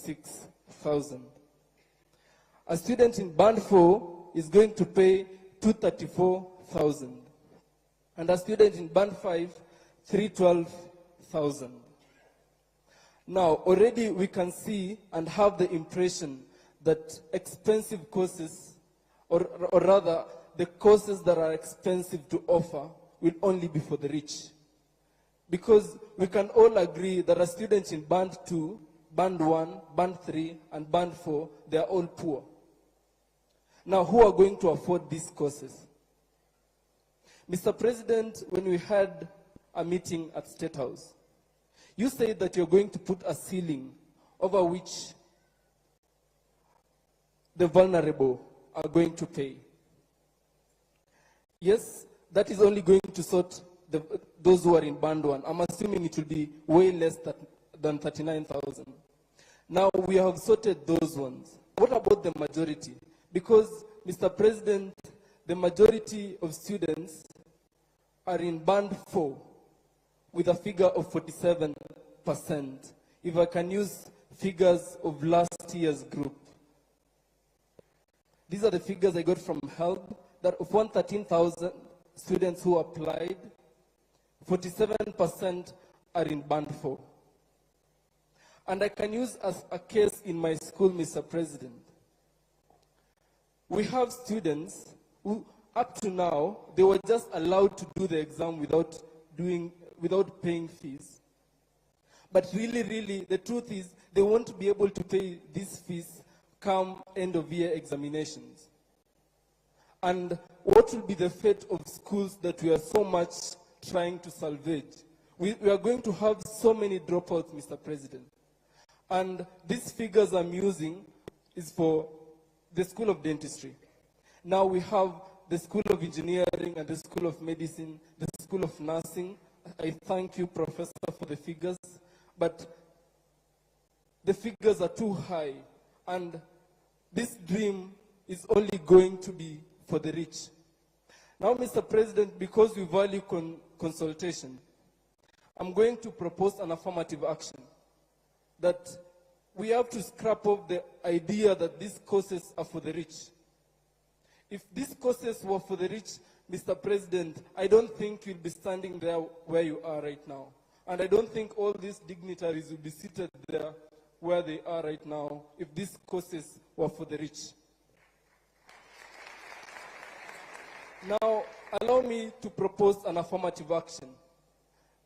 226,000. A student in band 4 is going to pay 234,000. And a student in band 5, 312,000. Now, already we can see and have the impression that expensive courses, or rather, the courses that are expensive to offer will only be for the rich. Because we can all agree that a student in band 2, band 1, band 3, and band 4, they are all poor. Now, who are going to afford these courses? Mr. President, when we had a meeting at State House, you said that you're going to put a ceiling over which the vulnerable are going to pay. Yes, that is only going to sort those who are in band 1. I'm assuming it will be way less than 39,000. Now, we have sorted those ones. What about the majority? Because, Mr. President, the majority of students are in band 4 with a figure of 47%. If I can use figures of last year's group. These are the figures I got from HELB, that of 113,000 students who applied, 47% are in band 4. And I can use as a case in my school, Mr. President. We have students who, up to now, they were just allowed to do the exam without paying fees. But really, the truth is, they won't be able to pay these fees come end of year examinations. And what will be the fate of schools that we are so much trying to salvage? We are going to have so many dropouts, Mr. President. And these figures I'm using is for the School of Dentistry. Now we have the School of Engineering and the School of Medicine, the School of Nursing. I thank you, Professor, for the figures. But the figures are too high. And this dream is only going to be for the rich. Now, Mr. President, because we value consultation, I'm going to propose an affirmative action that we have to scrap off the idea that these courses are for the rich. If these courses were for the rich, Mr. President, I don't think you'll be standing there where you are right now. And I don't think all these dignitaries will be seated there where they are right now if these courses were for the rich. Now, allow me to propose an affirmative action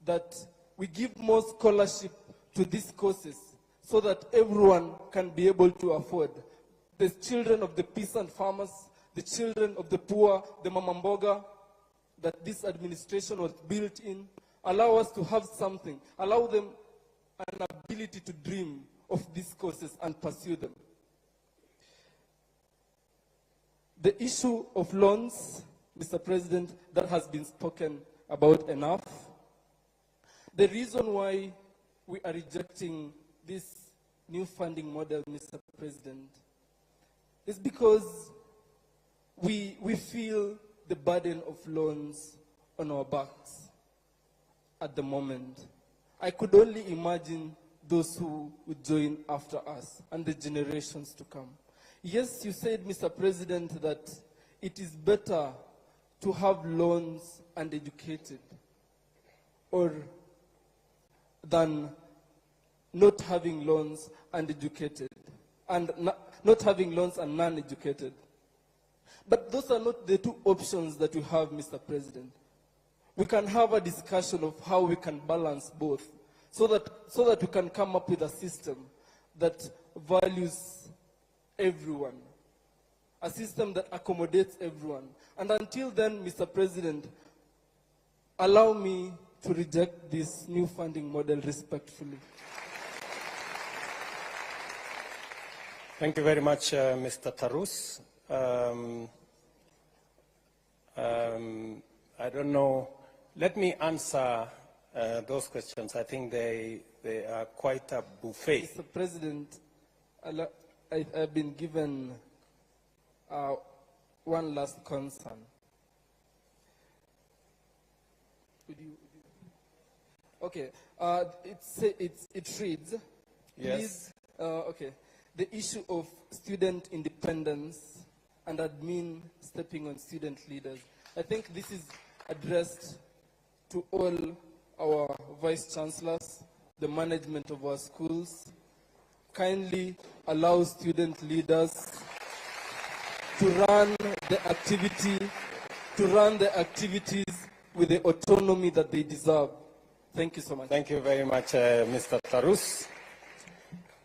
that we give more scholarship to these courses so that everyone can be able to afford. The children of the peasant farmers, the children of the poor, the mamamboga, that this administration was built in, allow us to have something, allow them an ability to dream of these courses and pursue them. The issue of loans, Mr. President, that has been spoken about enough. The reason why we are rejecting this new funding model, Mr. President, is because we feel the burden of loans on our backs at the moment. I could only imagine those who would join after us and the generations to come. Yes, you said, Mr. President, that it is better to have loans and educated or than not having loans and educated, and not having loans and non-educated. But those are not the two options that we have, Mr. President. We can have a discussion of how we can balance both so that we can come up with a system that values everyone, a system that accommodates everyone. And until then, Mr. President, allow me to reject this new funding model respectfully. Thank you very much, Mr. Tarus. I don't know. Let me answer those questions. I think they are quite a buffet. Mr. President, I've been given one last concern. Okay, it reads, yes. Okay. The issue of student independence and admin stepping on student leaders. I think this is addressed to all our vice chancellors, the management of our schools. Kindly allow student leaders to run the activities with the autonomy that they deserve. Thank you so much. Thank you very much, Mr. Tarus.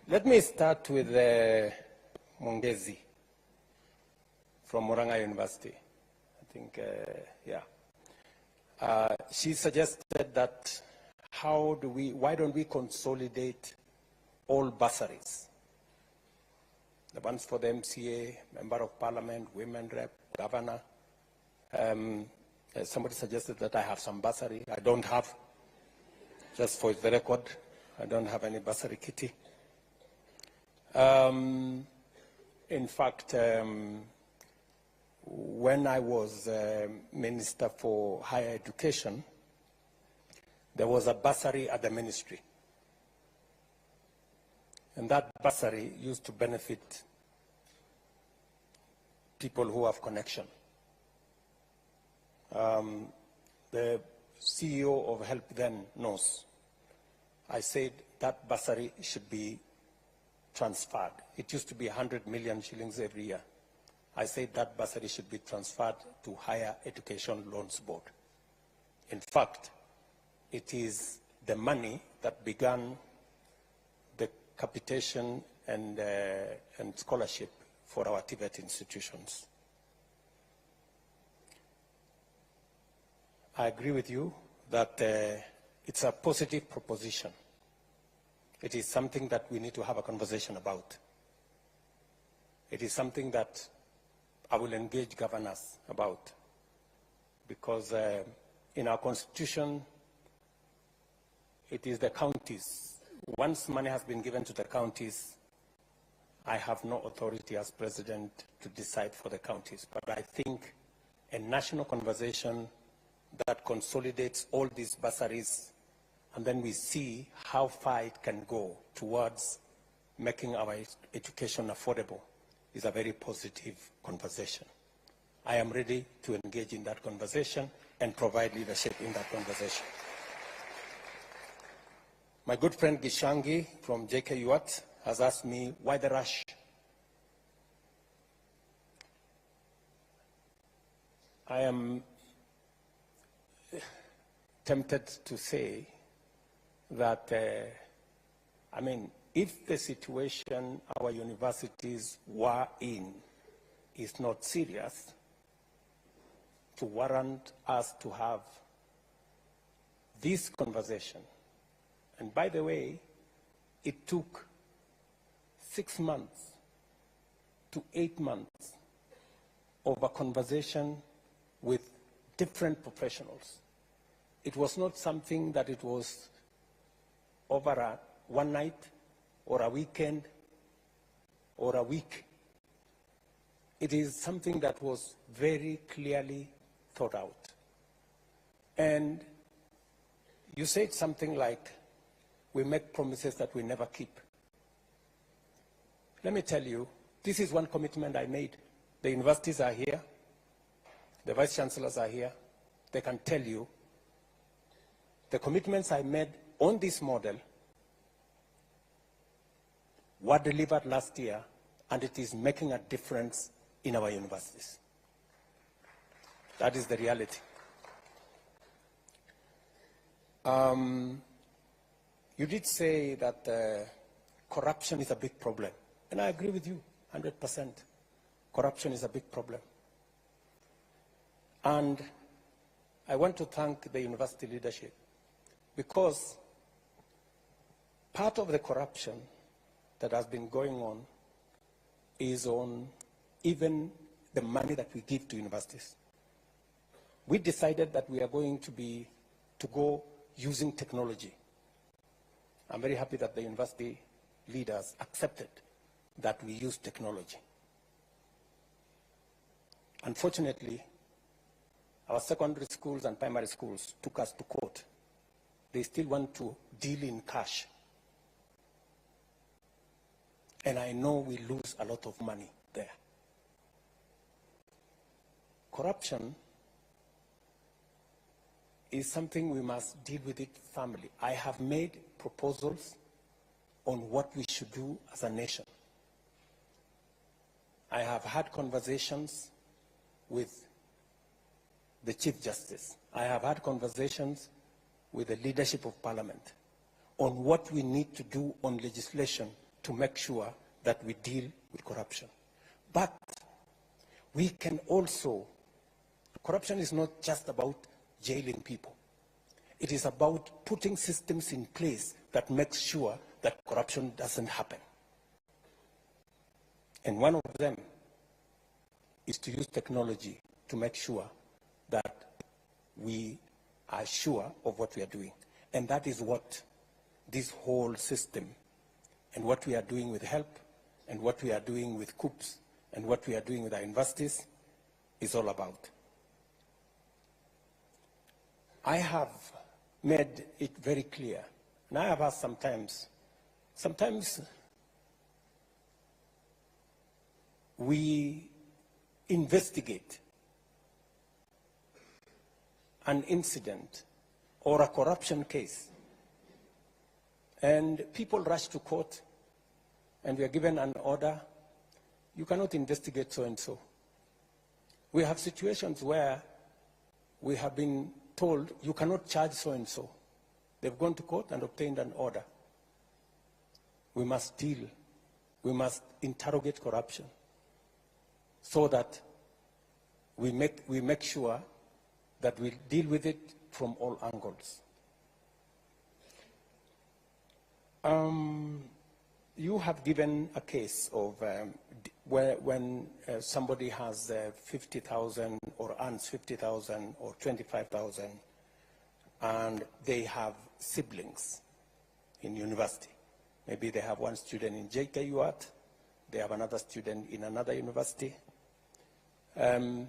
Let me start with Mungezi from Moranga University. I think, she suggested that why don't we consolidate all bursaries? The ones for the MCA, Member of Parliament, Women Rep, Governor. Somebody suggested that I have some bursary. I don't have. Just for the record, I don't have any bursary kitty. In fact, when I was Minister for Higher Education, there was a bursary at the ministry. And that bursary used to benefit people who have connection. The CEO of Help then knows. I said that bursary should be transferred. It used to be 100 million shillings every year. I said that bursary should be transferred to Higher Education Loans Board. In fact, it is the money that began the capitation and scholarship for our TVET institutions. I agree with you that it's a positive proposition. It is something that we need to have a conversation about. It is something that I will engage governors about, because in our constitution, it is the counties. Once money has been given to the counties, I have no authority as president to decide for the counties. But I think a national conversation that consolidates all these bursaries, and then we see how far it can go towards making our education affordable, is a very positive conversation. I am ready to engage in that conversation and provide leadership in that conversation. My good friend Gishangi from JKUAT has asked me, why the rush? I am tempted to say that, if the situation our universities were in is not serious to warrant us to have this conversation, and by the way, it took 6 months to 8 months of a conversation with different professionals. It was not something that it was over one night or a weekend or a week. It is something that was very clearly thought out. And you said something like, we make promises that we never keep. Let me tell you, this is one commitment I made. The universities are here. The vice chancellors are here. They can tell you the commitments I made on this model were delivered last year, and it is making a difference in our universities. That is the reality. You did say that corruption is a big problem, and I agree with you 100%. Corruption is a big problem. And I want to thank the university leadership, because part of the corruption that has been going on is on even the money that we give to universities. We decided that we are going to go using technology. I'm very happy that the university leaders accepted that we use technology. Unfortunately, our secondary schools and primary schools took us to court. They still want to deal in cash. And I know we lose a lot of money there. Corruption is something we must deal with it firmly. I have made proposals on what we should do as a nation. I have had conversations with the Chief Justice. I have had conversations with the leadership of Parliament on what we need to do on legislation to make sure that we deal with corruption. But we can also, corruption is not just about jailing people. It is about putting systems in place that make sure that corruption doesn't happen. And one of them is to use technology to make sure that we are sure of what we are doing. And that is what this whole system and what we are doing with HELP and what we are doing with COOPS and what we are doing with our universities is all about. I have made it very clear, and I have asked sometimes we investigate an incident or a corruption case, and people rush to court, and we are given an order, you cannot investigate so-and-so. We have situations where we have been told you cannot charge so-and-so. They've gone to court and obtained an order. We must interrogate corruption so that we make sure that we deal with it from all angles. You have given a case of when somebody has 50,000 or earns 50,000 or 25,000 and they have siblings in university. Maybe they have one student in JKUAT, they have another student in another university. Higher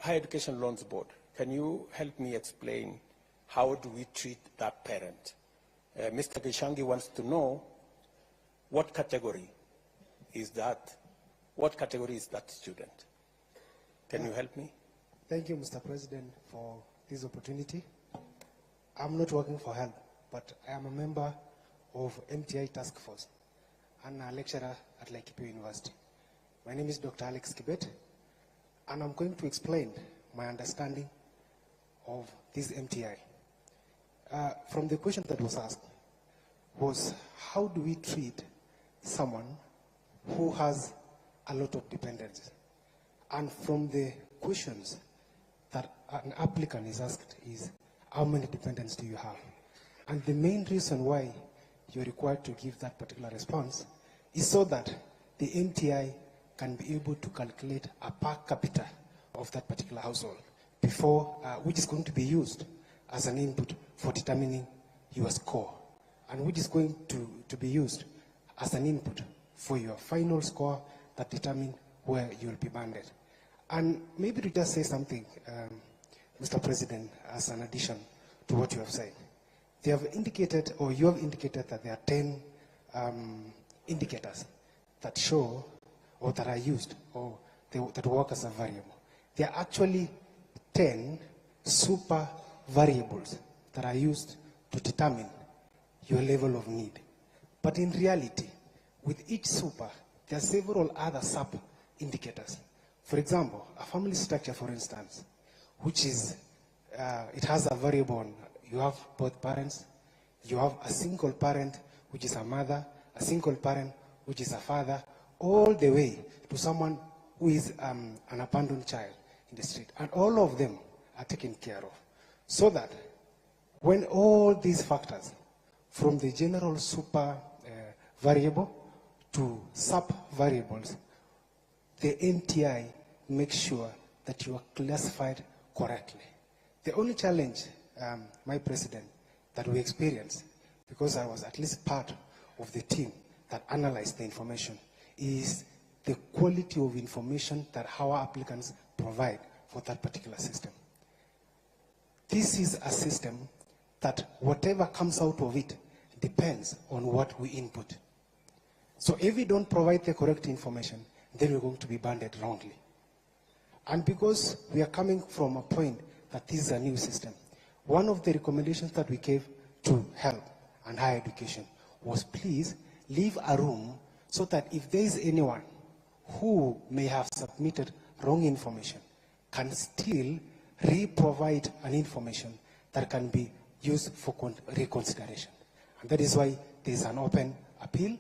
Education Loans Board, can you help me explain how do we treat that parent? Mr. Gishangi wants to know what category is that? What category is that student? Can you help me? Thank you, Mr. President, for this opportunity. I'm not working for HELP, but I am a member of MTI Task Force and a lecturer at Laikipia University. My name is Dr. Alex Kibet, and I'm going to explain my understanding of this MTI. From the question that was asked was, how do we treat someone who has a lot of dependents? And from the questions that an applicant is asked is, how many dependents do you have? And the main reason why you're required to give that particular response is so that the MTI can be able to calculate a per capita of that particular household before, which is going to be used as an input for determining your score, and which is going to be used as an input for your final score that determine where you'll be banded. And maybe to just say something, Mr. President, as an addition to what you have said. They have indicated, or you have indicated, that there are 10 indicators that show, or that are used, or that work as a variable. There are actually 10 super variables that are used to determine your level of need. But in reality, with each super, there are several other sub-indicators. For example, a family structure, for instance, which is, it has a variable on, you have both parents, you have a single parent, which is a mother, a single parent, which is a father, all the way to someone who is an abandoned child in the street. And all of them are taken care of. So that when all these factors, from the general super variable to sub-variables, the MTI makes sure that you are classified correctly. The only challenge, my president, that we experienced, because I was at least part of the team that analyzed the information, is the quality of information that our applicants provide for that particular system. This is a system that whatever comes out of it depends on what we input. So if we don't provide the correct information, then we're going to be banded wrongly. And because we are coming from a point that this is a new system, one of the recommendations that we gave to health and higher education was please leave a room so that if there is anyone who may have submitted wrong information, can still re-provide an information that can be used for reconsideration. And that is why there is an open appeal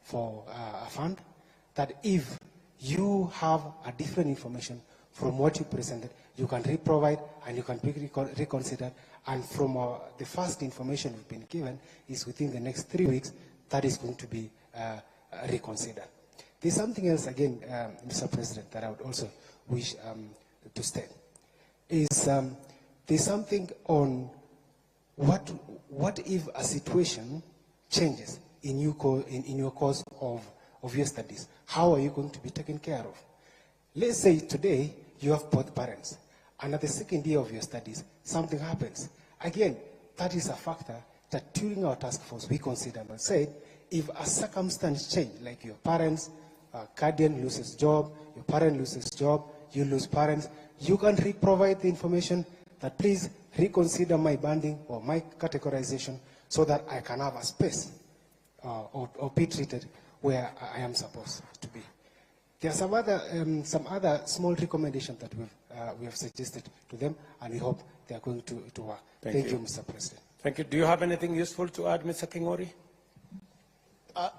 for a fund, that if you have a different information from what you presented, you can re-provide and you can be reconsidered. And from the first information we've been given is within the next 3 weeks, that is going to be reconsidered. There's something else, again, Mr. President, that I would also wish to state. There's something on what if a situation changes in your course of your studies? How are you going to be taken care of? Let's say today you have both parents, and at the second year of your studies, something happens. Again, that is a factor that during our task force we considered and said, if a circumstance change, like your parents, guardian loses job, your parent loses job, you lose parents, you can provide the information that please reconsider my banding or my categorization so that I can have a space or be treated where I am supposed to be. There are some other small recommendations that we have suggested to them, and we hope they are going to work. Thank you, Mr. President. Thank you. Do you have anything useful to add, Mr. Kingori?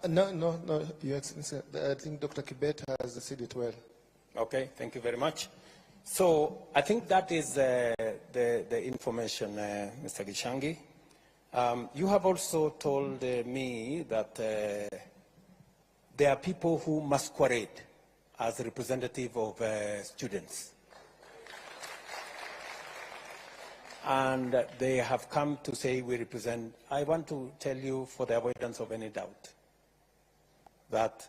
No, Your Excellency. I think Dr. Kibet has said it well. Okay, thank you very much. So I think that is the information, Mr. Gishangi. You have also told me that there are people who masquerade as representative of students. And they have come to say we represent. I want to tell you, for the avoidance of any doubt, that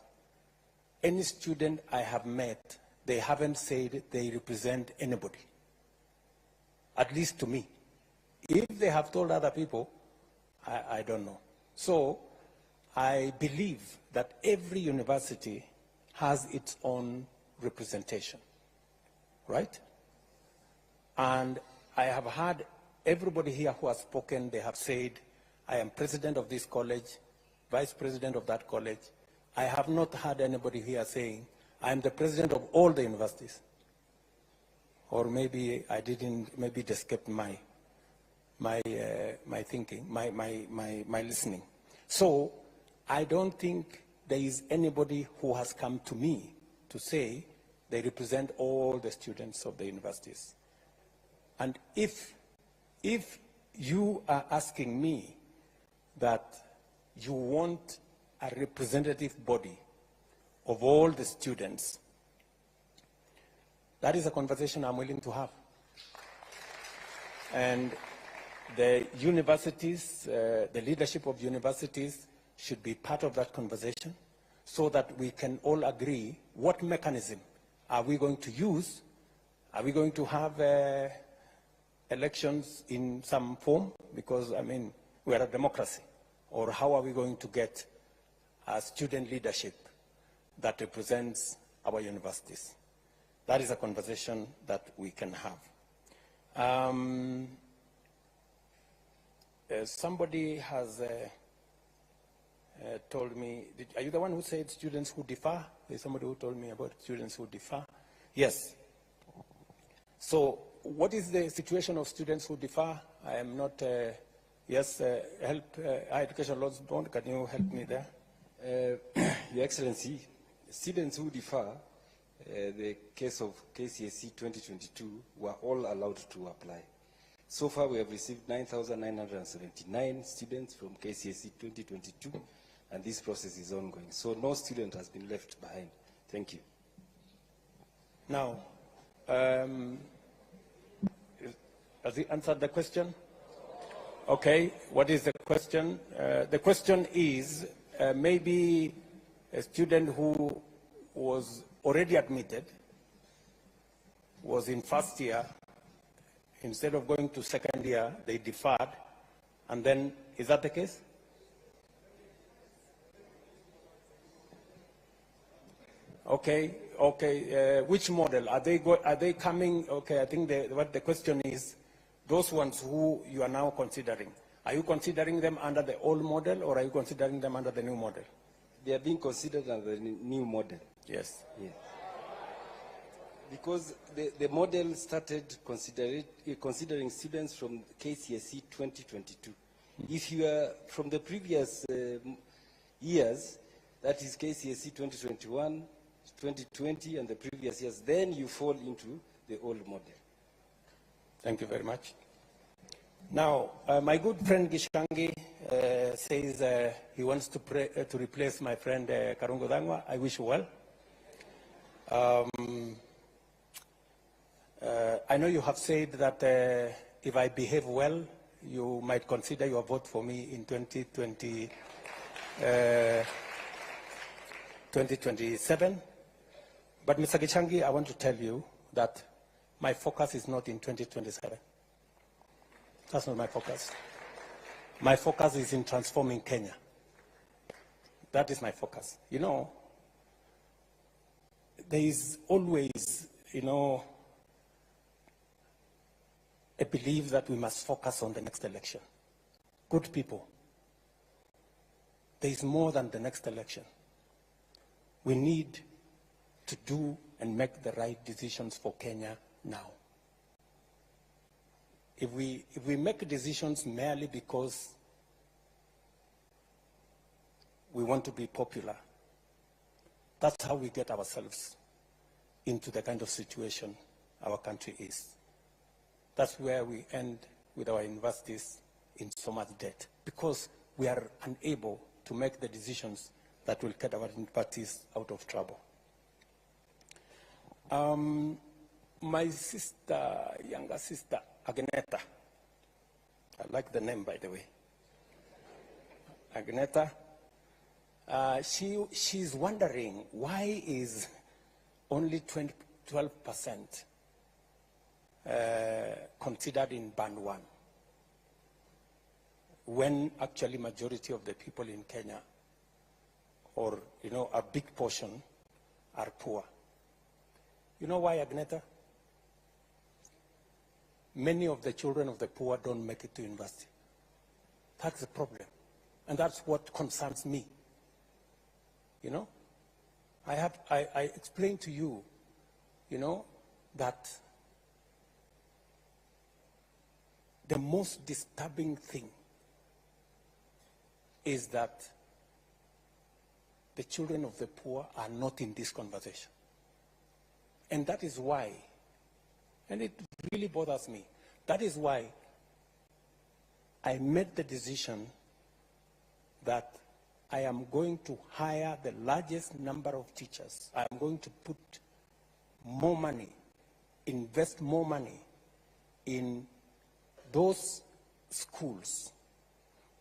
any student I have met, they haven't said they represent anybody, at least to me. If they have told other people, I don't know. So I believe that every university has its own representation, right? And I have heard everybody here who has spoken, they have said, I am president of this college, vice president of that college. I have not heard anybody here saying, I am the president of all the universities. Or maybe I didn't, maybe it escaped my thinking, my listening. So I don't think there is anybody who has come to me to say they represent all the students of the universities. And if you are asking me that you want a representative body of all the students, that is a conversation I'm willing to have. And the universities, the leadership of universities should be part of that conversation so that we can all agree what mechanism are we going to use. Are we going to have elections in some form? Because, I mean, we are a democracy. Or how are we going to get a student leadership that represents our universities? That is a conversation that we can have. Somebody has told me, are you the one who said students who differ? There's somebody who told me about students who differ. Yes. So what is the situation of students who differ? I am not, yes, Higher Education Laws Board, can you help me there? Your Excellency, students who differ, the case of KCSE 2022, were all allowed to apply. So far, we have received 9,979 students from KCSE 2022, and this process is ongoing. So no student has been left behind. Thank you. Now, has he answered the question? Okay, what is the question? The question is, maybe a student who was already admitted, was in first year, instead of going to second year, they deferred, and then, is that the case? Okay, which model? Are they coming? Okay, I think what the question is, those ones who you are now considering, are you considering them under the old model or are you considering them under the new model? They are being considered under the new model. Yes. Yes. Because the model started considering students from KCSE 2022. If you are from the previous years, that is KCSE 2021, 2020, and the previous years, then you fall into the old model. Thank you very much. Now, my good friend Gishangi says he wants to replace my friend Karungo Dangwa. I wish you well. I know you have said that if I behave well, you might consider your vote for me in 2027. But Mr. Gishangi, I want to tell you that my focus is not in 2027. That's not my focus. My focus is in transforming Kenya. That is my focus. You know, there is always, you know, a belief that we must focus on the next election. Good people, there is more than the next election. We need to do and make the right decisions for Kenya now. If we make decisions merely because we want to be popular, that's how we get ourselves into the kind of situation our country is. That's where we end with our universities in so much debt, because we are unable to make the decisions that will get our universities out of trouble. My sister, younger sister, Agneta, I like the name, by the way. Agneta, she's wondering why is only 12% considered in band 1, when actually majority of the people in Kenya, or you know, a big portion, are poor. You know why, Agneta? Many of the children of the poor don't make it to university. That's the problem. And that's what concerns me. You know, I explained to you, you know, that the most disturbing thing is that the children of the poor are not in this conversation. And that is why, and it really bothers me, that is why I made the decision that I am going to hire the largest number of teachers. I am going to put more money, invest more money in those schools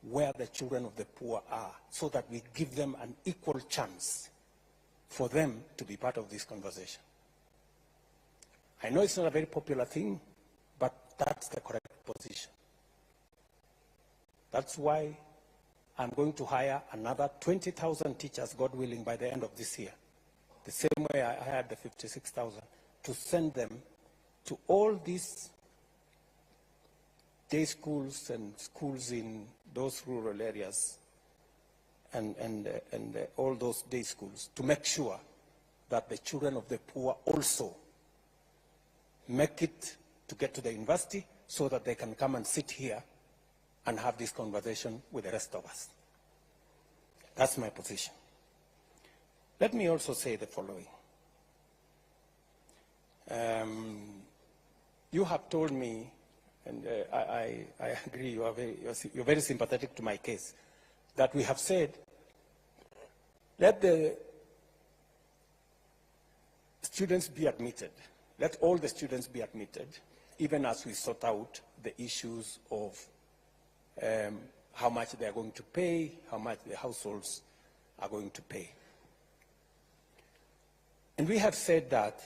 where the children of the poor are, so that we give them an equal chance for them to be part of this conversation. I know it's not a very popular thing, but that's the correct position. That's why I'm going to hire another 20,000 teachers, God willing, by the end of this year. The same way I hired the 56,000, to send them to all these day schools and schools in those rural areas and all those day schools, to make sure that the children of the poor also make it to get to the university, so that they can come and sit here and have this conversation with the rest of us. That's my position. Let me also say the following. You have told me, and I agree, you're very sympathetic to my case, that we have said, let the students be admitted. Let all the students be admitted, even as we sort out the issues of how much they are going to pay, how much the households are going to pay. And we have said that,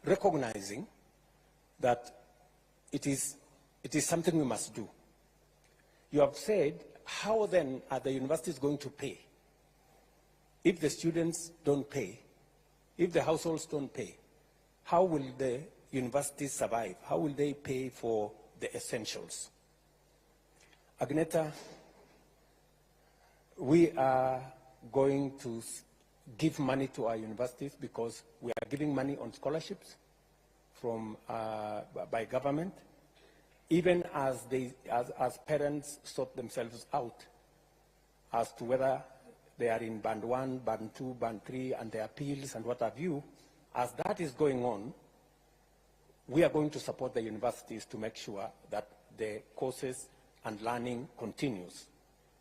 recognizing that it is something we must do. You have said, how then are the universities going to pay? If the students don't pay, If the households don't pay, how will the universities survive? How will they pay for the essentials? Agneta, we are going to give money to our universities because we are giving money on scholarships from, by government, even as parents sort themselves out as to whether they are in band 1, band 2, band 3, and their appeals and what have you. As that is going on, we are going to support the universities to make sure that the courses and learning continues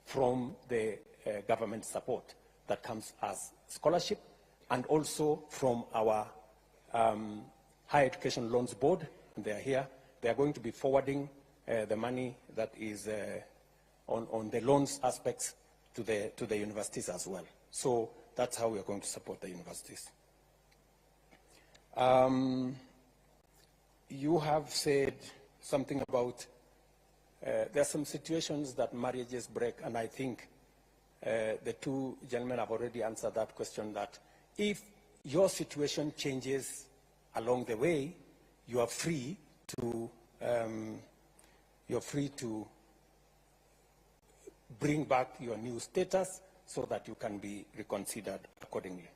from the government support that comes as scholarship, and also from our Higher Education Loans Board. They are here. They are going to be forwarding the money that is on the loans aspects to the universities as well. So that's how we are going to support the universities. You have said something about there are some situations that marriages break, and I think the two gentlemen have already answered that question, that if your situation changes along the way, you are free to bring back your new status so that you can be reconsidered accordingly.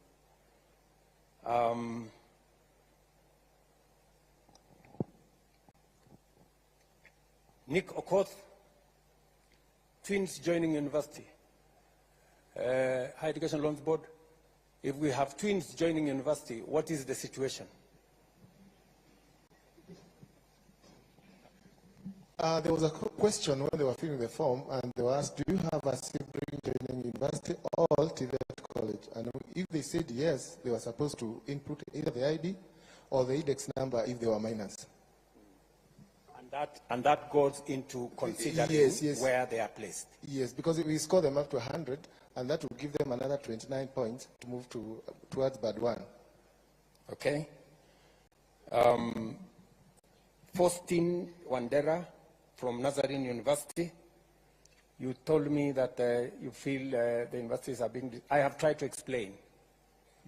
Nick Okoth, twins joining university. Higher Education Loans Board, if we have twins joining university, what is the situation? There was a question when they were filling the form, and they were asked, do you have a sibling joining university or TVET college? And if they said yes, they were supposed to input either the ID or the index number if they were minors. And that goes into considering where they are placed. Yes, because we score them up to 100, and that will give them another 29 points to move towards band 1. Okay. Faustin Wandera from Nazarene University. You told me that you feel the universities are being... I have tried to explain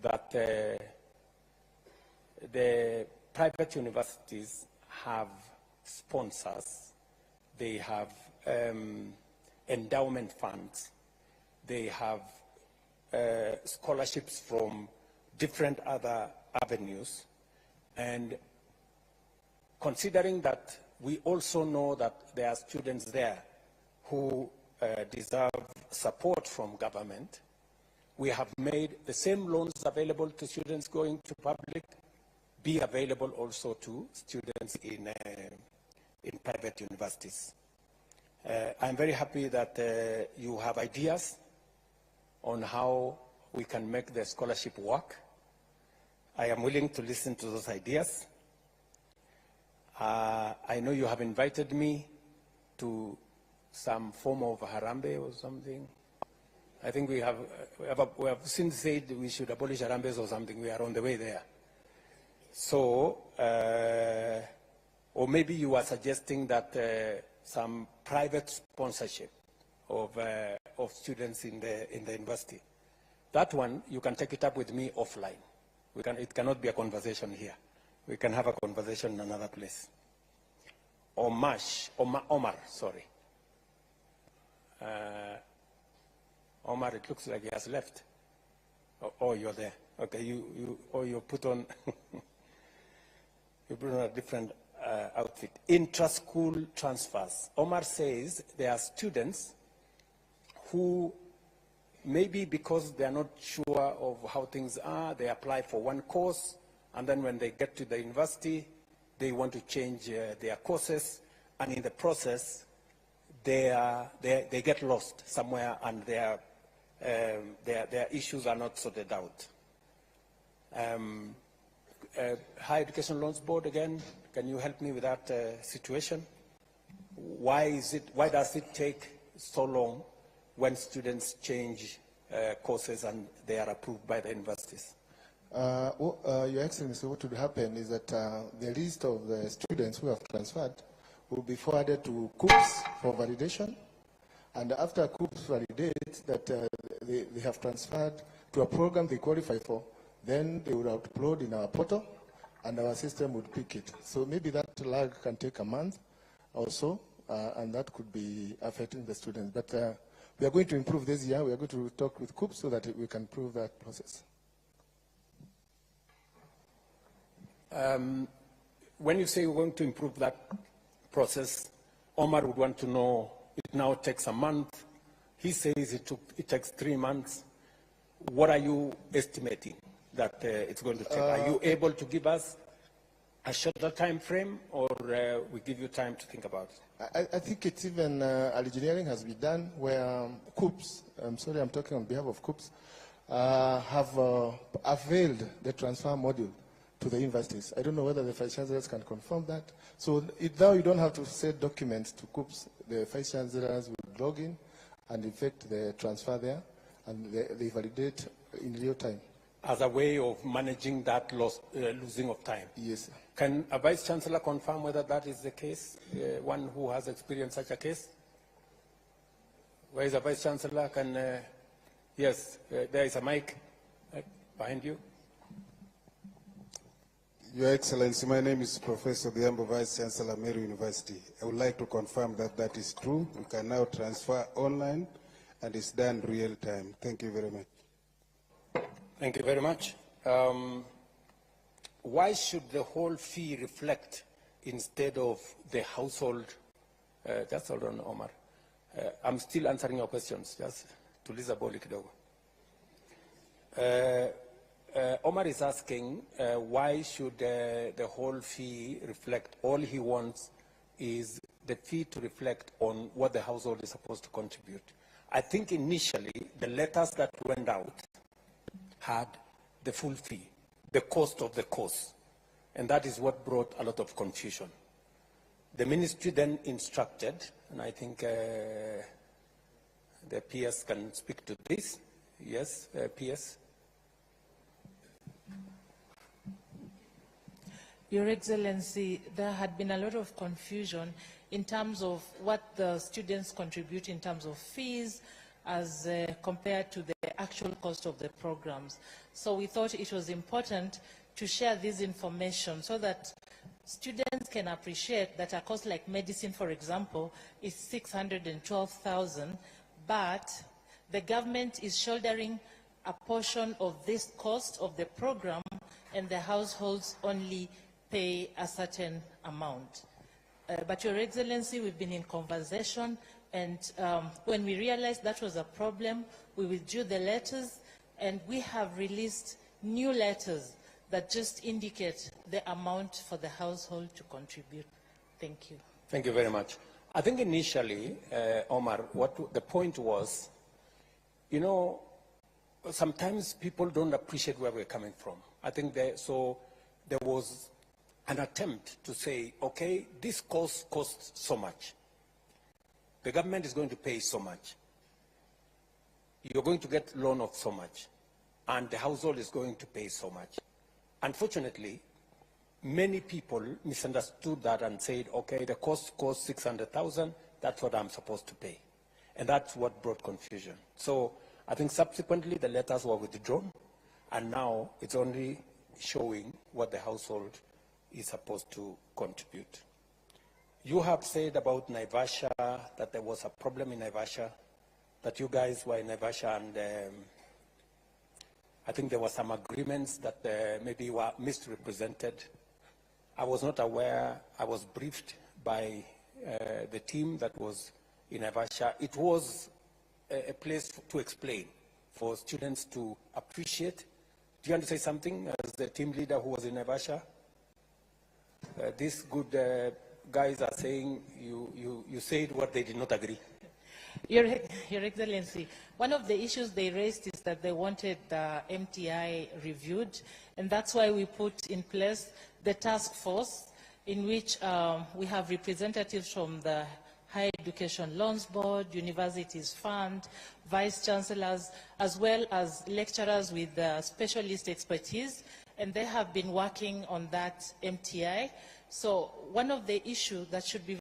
that the private universities have sponsors, they have endowment funds, they have scholarships from different other avenues, and considering that we also know that there are students there who deserve support from government, we have made the same loans available to students going to public be available also to students in private universities. I'm very happy that you have ideas on how we can make the scholarship work. I am willing to listen to those ideas. I know you have invited me to some form of harambe or something. I think we have since said we should abolish harambes or something. We are on the way there. So, or maybe you are suggesting that some private sponsorship of students in the university. That one, you can take it up with me offline. It cannot be a conversation here. We can have a conversation in another place. Omar, sorry. Omar, it looks like he has left. Oh, you're there. Okay, you put on you put on a different outfit. Intra-school transfers. Omar says there are students who maybe because they are not sure of how things are, they apply for one course, and then when they get to the university, they want to change their courses, and in the process, they get lost somewhere, and their issues are not sorted out. Higher Education Loans Board, again, can you help me with that situation? Why does it take so long when students change courses and they are approved by the universities? Your Excellency, what would happen is that the list of the students who have transferred will be forwarded to COOPS for validation, and after COOPS validates that they have transferred to a program they qualify for, Then they would upload in our portal, and our system would pick it. So maybe that lag can take a month or so, and that could be affecting the students. But we are going to improve this year. We are going to talk with COOPS so that we can improve that process. When you say we're going to improve that process, Omar would want to know, it now takes a month. He says it takes 3 months. What are you estimating that it's going to take? Are you able to give us a shorter time frame, or we give you time to think about it? I think it's even, engineering has been done where COOPS, I'm sorry, I'm talking on behalf of COOPS, have availed the transfer module to the universities. I don't know whether the vice chancellors can confirm that. So now you don't have to send documents to COOPS. The vice chancellors will log in and effect the transfer there, and they validate in real time. As a way of managing that losing of time? Yes, sir. Can a vice chancellor confirm whether that is the case, one who has experienced such a case? Where is a vice chancellor? Yes, there is a mic behind you. Your Excellency, my name is Professor Biambo, Vice Chancellor, Meru University. I would like to confirm that that is true. We can now transfer online, and it's done real time. Thank you very much. Thank you very much. Why should the whole fee reflect instead of the household? Just hold on, Omar. I'm still answering your questions. Just Tuliza Boli kidogo. Omar is asking why should the whole fee reflect? All he wants is the fee to reflect on what the household is supposed to contribute. I think initially the letters that went out had the full fee, the cost of the course, and that is what brought a lot of confusion. The ministry then instructed, and I think the PS can speak to this. Yes, PS. Your Excellency, there had been a lot of confusion in terms of what the students contribute in terms of fees as compared to the actual cost of the programs. So we thought it was important to share this information so that students can appreciate that a course like medicine, for example, is 612,000, but the government is shouldering a portion of this cost of the program, and the households only pay a certain amount. But Your Excellency, we've been in conversation, and when we realized that was a problem, we withdrew the letters, and we have released new letters that just indicate the amount for the household to contribute. Thank you. Thank you very much. I think initially, Omar, what the point was, you know, sometimes people don't appreciate where we're coming from. I think so there was an attempt to say, okay, this course costs so much. The government is going to pay so much. You're going to get loan of so much. And the household is going to pay so much. Unfortunately, many people misunderstood that and said, okay, the cost costs 600,000, that's what I'm supposed to pay. And that's what brought confusion. So I think subsequently the letters were withdrawn, and now it's only showing what the household is supposed to contribute. You have said about Naivasha that there was a problem in Naivasha, that you guys were in Naivasha, and I think there were some agreements that maybe were misrepresented. I was not aware. I was briefed by the team that was in Naivasha. It was a place to explain, for students to appreciate. Do you want to say something as the team leader who was in Naivasha? These good guys are saying you said what they did not agree. Your Excellency, one of the issues they raised is that they wanted the MTI reviewed, and that's why we put in place the task force in which we have representatives from the Higher Education Loans Board, Universities Fund, Vice Chancellors, as well as lecturers with specialist expertise, and they have been working on that MTI. So one of the issues that should be